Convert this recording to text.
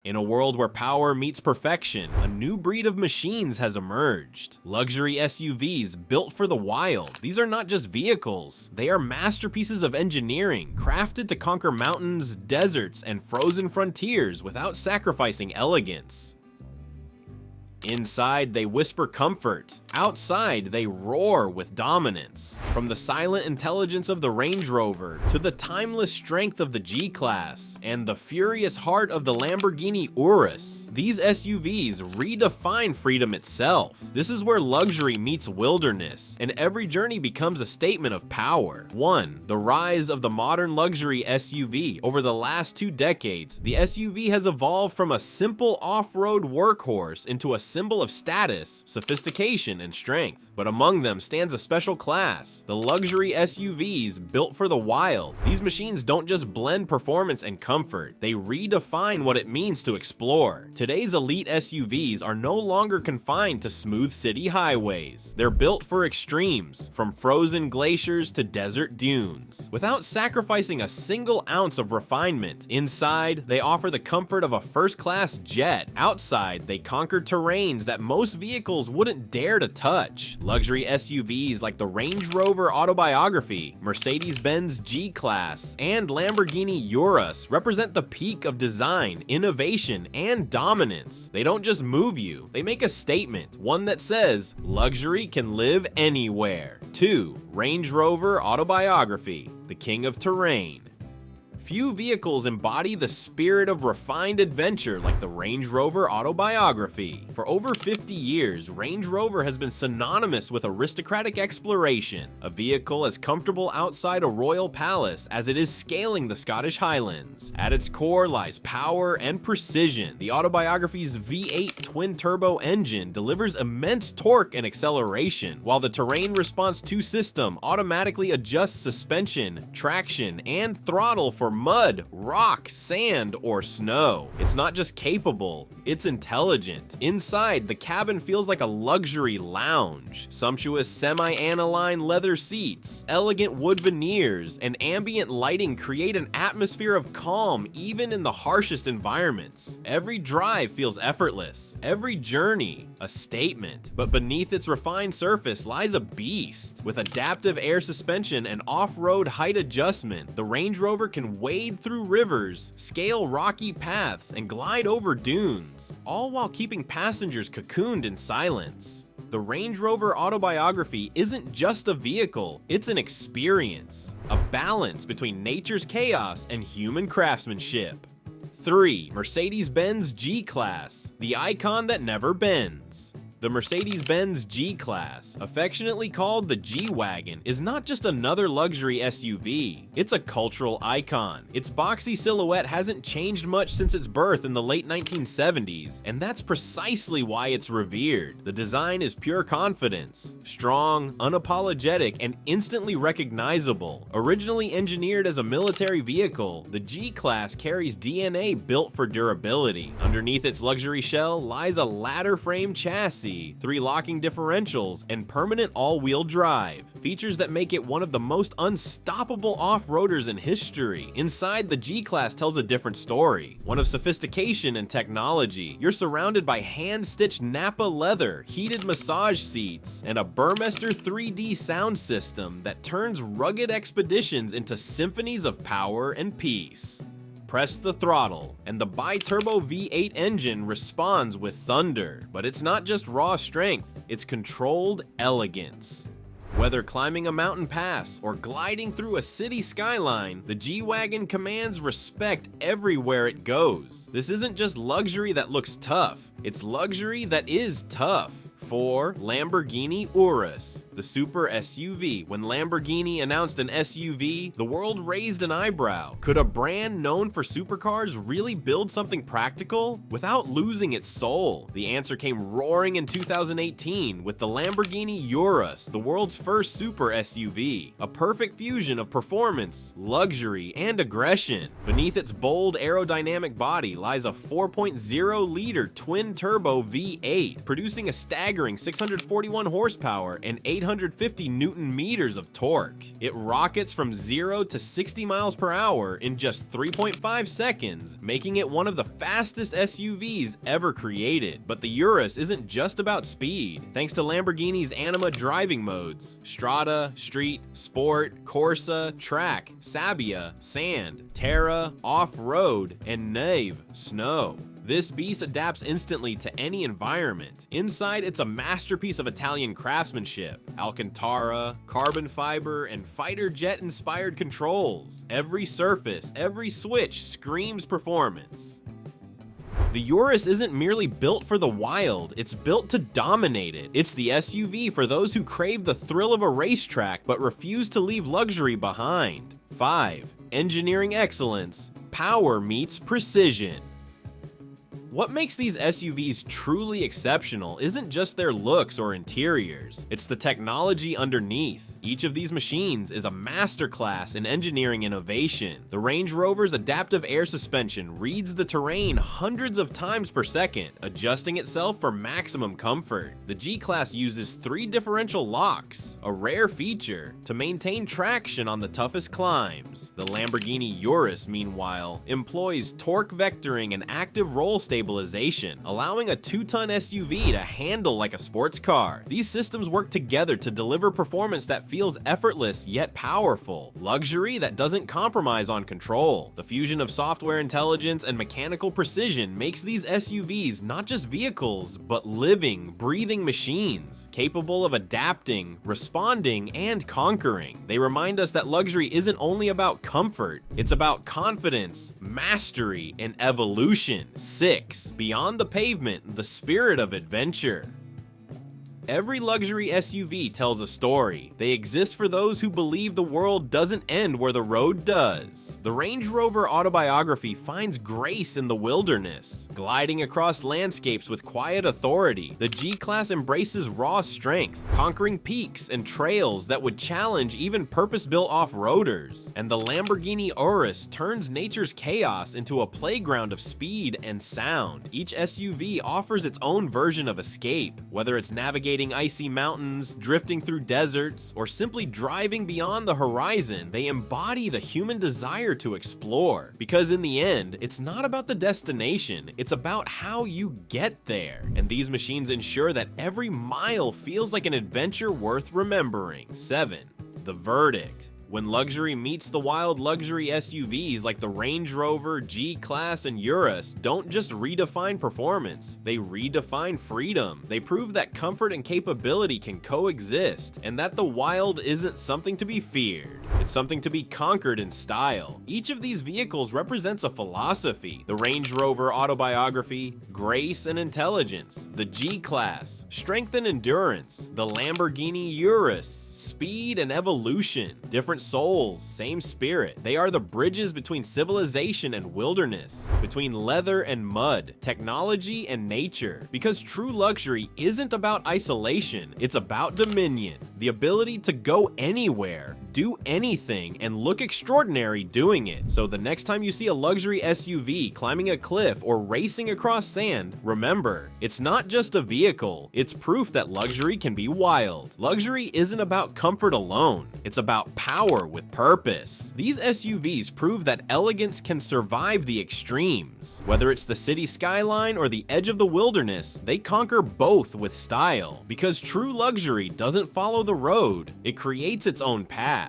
In a world where power meets perfection, a new breed of machines has emerged. Luxury SUVs built for the wild. These are not just vehicles, they are masterpieces of engineering, crafted to conquer mountains, deserts, and frozen frontiers without sacrificing elegance. Inside, they whisper comfort. Outside, they roar with dominance. From the silent intelligence of the Range Rover, to the timeless strength of the G-Class, and the furious heart of the Lamborghini Urus, these SUVs redefine freedom itself. This is where luxury meets wilderness, and every journey becomes a statement of power. 1. The rise of the modern luxury SUV. Over the last 2 decades, the SUV has evolved from a simple off-road workhorse into a symbol of status, sophistication, and strength. But among them stands a special class, the luxury SUVs built for the wild. These machines don't just blend performance and comfort, they redefine what it means to explore. Today's elite SUVs are no longer confined to smooth city highways. They're built for extremes, from frozen glaciers to desert dunes, without sacrificing a single ounce of refinement. Inside, they offer the comfort of a first-class jet. Outside, they conquer terrains that most vehicles wouldn't dare to touch. Luxury SUVs like the Range Rover Autobiography, Mercedes-Benz G-Class, and Lamborghini Urus represent the peak of design, innovation, and dominance. They don't just move you, they make a statement, one that says, luxury can live anywhere. 2. Range Rover Autobiography, the king of terrain. Few vehicles embody the spirit of refined adventure like the Range Rover Autobiography. For over 50 years, Range Rover has been synonymous with aristocratic exploration, a vehicle as comfortable outside a royal palace as it is scaling the Scottish Highlands. At its core lies power and precision. The Autobiography's V8 twin-turbo engine delivers immense torque and acceleration, while the Terrain Response 2 system automatically adjusts suspension, traction, and throttle for mud, rock, sand, or snow. It's not just capable, it's intelligent. Inside, the cabin feels like a luxury lounge. Sumptuous semi-aniline leather seats, elegant wood veneers, and ambient lighting create an atmosphere of calm even in the harshest environments. Every drive feels effortless, every journey a statement. But beneath its refined surface lies a beast. With adaptive air suspension and off-road height adjustment, the Range Rover can wade through rivers, scale rocky paths, and glide over dunes, all while keeping passengers cocooned in silence. The Range Rover Autobiography isn't just a vehicle, it's an experience, a balance between nature's chaos and human craftsmanship. 3. Mercedes-Benz G-Class, the icon that never bends. The Mercedes-Benz G-Class, affectionately called the G-Wagon, is not just another luxury SUV, it's a cultural icon. Its boxy silhouette hasn't changed much since its birth in the late 1970s, and that's precisely why it's revered. The design is pure confidence, strong, unapologetic, and instantly recognizable. Originally engineered as a military vehicle, the G-Class carries DNA built for durability. Underneath its luxury shell lies a ladder-frame chassis, 3 locking differentials, and permanent all-wheel drive, features that make it one of the most unstoppable off-roaders in history. Inside, the G-Class tells a different story, one of sophistication and technology. You're surrounded by hand-stitched Napa leather, heated massage seats, and a Burmester 3D sound system that turns rugged expeditions into symphonies of power and peace. Press the throttle, and the bi-turbo V8 engine responds with thunder. But it's not just raw strength, it's controlled elegance. Whether climbing a mountain pass or gliding through a city skyline, the G-Wagon commands respect everywhere it goes. This isn't just luxury that looks tough, it's luxury that is tough. 4. Lamborghini Urus, the super SUV. When Lamborghini announced an SUV, the world raised an eyebrow. Could a brand known for supercars really build something practical without losing its soul? The answer came roaring in 2018 with the Lamborghini Urus, the world's first super SUV. A perfect fusion of performance, luxury, and aggression. Beneath its bold aerodynamic body lies a 4.0-liter twin-turbo V8, producing a staggering 641 horsepower and 800 850 Newton meters of torque. It rockets from 0 to 60 miles per hour in just 3.5 seconds, making it one of the fastest SUVs ever created. But the Urus isn't just about speed. Thanks to Lamborghini's Anima driving modes, Strada, Street, Sport, Corsa, Track, Sabbia, Sand, Terra, Off-Road, and Neve, Snow. This beast adapts instantly to any environment. Inside, it's a masterpiece of Italian craftsmanship. Alcantara, carbon fiber, and fighter jet-inspired controls. Every surface, every switch screams performance. The Urus isn't merely built for the wild, it's built to dominate it. It's the SUV for those who crave the thrill of a racetrack but refuse to leave luxury behind. 5. Engineering excellence. Power meets precision. What makes these SUVs truly exceptional isn't just their looks or interiors, it's the technology underneath. Each of these machines is a masterclass in engineering innovation. The Range Rover's adaptive air suspension reads the terrain hundreds of times per second, adjusting itself for maximum comfort. The G-Class uses 3 differential locks, a rare feature, to maintain traction on the toughest climbs. The Lamborghini Urus, meanwhile, employs torque vectoring and active roll stabilization, allowing a 2-ton SUV to handle like a sports car. These systems work together to deliver performance that feels effortless yet powerful. Luxury that doesn't compromise on control. The fusion of software intelligence and mechanical precision makes these SUVs not just vehicles, but living, breathing machines, capable of adapting, responding, and conquering. They remind us that luxury isn't only about comfort, it's about confidence, mastery, and evolution. 6. Beyond the pavement, the spirit of adventure. Every luxury SUV tells a story. They exist for those who believe the world doesn't end where the road does. The Range Rover Autobiography finds grace in the wilderness, gliding across landscapes with quiet authority. The G-Class embraces raw strength, conquering peaks and trails that would challenge even purpose-built off-roaders. And the Lamborghini Urus turns nature's chaos into a playground of speed and sound. Each SUV offers its own version of escape, whether it's navigating icy mountains, drifting through deserts, or simply driving beyond the horizon. They embody the human desire to explore. Because in the end, it's not about the destination, it's about how you get there. And these machines ensure that every mile feels like an adventure worth remembering. 7. The verdict. When luxury meets the wild, luxury SUVs like the Range Rover, G-Class, and Urus don't just redefine performance, they redefine freedom. They prove that comfort and capability can coexist, and that the wild isn't something to be feared. It's something to be conquered in style. Each of these vehicles represents a philosophy. The Range Rover Autobiography, grace and intelligence. The G-Class, strength and endurance. The Lamborghini Urus, speed and evolution. Different souls, same spirit. They are the bridges between civilization and wilderness, between leather and mud, technology and nature. Because true luxury isn't about isolation, it's about dominion. The ability to go anywhere, do anything, and look extraordinary doing it. So the next time you see a luxury SUV climbing a cliff or racing across sand, remember, it's not just a vehicle, it's proof that luxury can be wild. Luxury isn't about comfort alone, it's about power with purpose. These SUVs prove that elegance can survive the extremes. Whether it's the city skyline or the edge of the wilderness, they conquer both with style. Because true luxury doesn't follow the road, it creates its own path.